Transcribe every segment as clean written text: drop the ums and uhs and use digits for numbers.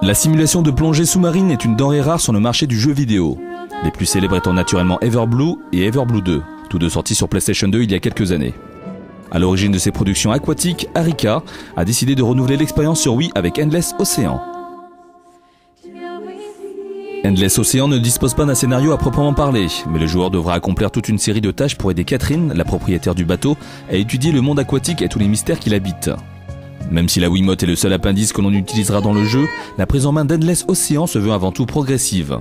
La simulation de plongée sous-marine est une denrée rare sur le marché du jeu vidéo. Les plus célèbres étant naturellement Everblue et Everblue 2, tous deux sortis sur PlayStation 2 il y a quelques années. À l'origine de ces productions aquatiques, Arika a décidé de renouveler l'expérience sur Wii avec Endless Ocean. Endless Ocean ne dispose pas d'un scénario à proprement parler, mais le joueur devra accomplir toute une série de tâches pour aider Catherine, la propriétaire du bateau, à étudier le monde aquatique et tous les mystères qui l'habitent. Même si la Wiimote est le seul appendice que l'on utilisera dans le jeu, la prise en main d'Endless Ocean se veut avant tout progressive.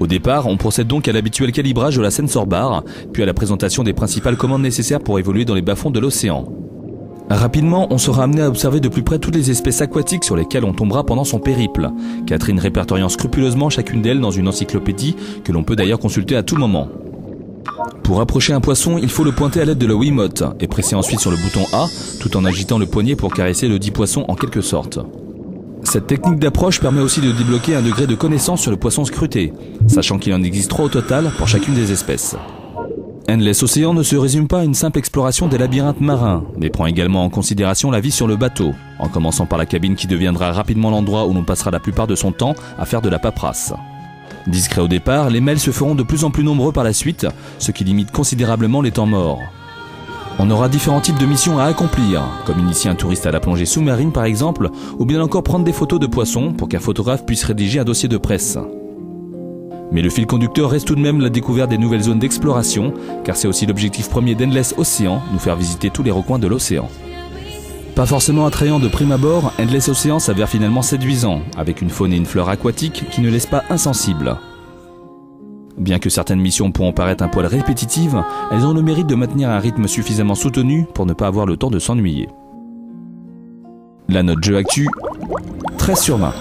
Au départ, on procède donc à l'habituel calibrage de la sensor bar, puis à la présentation des principales commandes nécessaires pour évoluer dans les bas-fonds de l'océan. Rapidement, on sera amené à observer de plus près toutes les espèces aquatiques sur lesquelles on tombera pendant son périple, Catherine répertoriant scrupuleusement chacune d'elles dans une encyclopédie que l'on peut d'ailleurs consulter à tout moment. Pour approcher un poisson, il faut le pointer à l'aide de la Wiimote et presser ensuite sur le bouton A, tout en agitant le poignet pour caresser le dit poisson en quelque sorte. Cette technique d'approche permet aussi de débloquer un degré de connaissance sur le poisson scruté, sachant qu'il en existe 3 au total pour chacune des espèces. Endless Ocean ne se résume pas à une simple exploration des labyrinthes marins, mais prend également en considération la vie sur le bateau, en commençant par la cabine qui deviendra rapidement l'endroit où l'on passera la plupart de son temps à faire de la paperasse. Discrets au départ, les mails se feront de plus en plus nombreux par la suite, ce qui limite considérablement les temps morts. On aura différents types de missions à accomplir, comme initier un touriste à la plongée sous-marine par exemple, ou bien encore prendre des photos de poissons pour qu'un photographe puisse rédiger un dossier de presse. Mais le fil conducteur reste tout de même la découverte des nouvelles zones d'exploration, car c'est aussi l'objectif premier d'Endless Ocean, nous faire visiter tous les recoins de l'océan. Pas forcément attrayant de prime abord, Endless Ocean s'avère finalement séduisant, avec une faune et une fleur aquatiques qui ne laissent pas insensibles. Bien que certaines missions pourront paraître un poil répétitives, elles ont le mérite de maintenir un rythme suffisamment soutenu pour ne pas avoir le temps de s'ennuyer. La note jeu actu, 13 sur 20.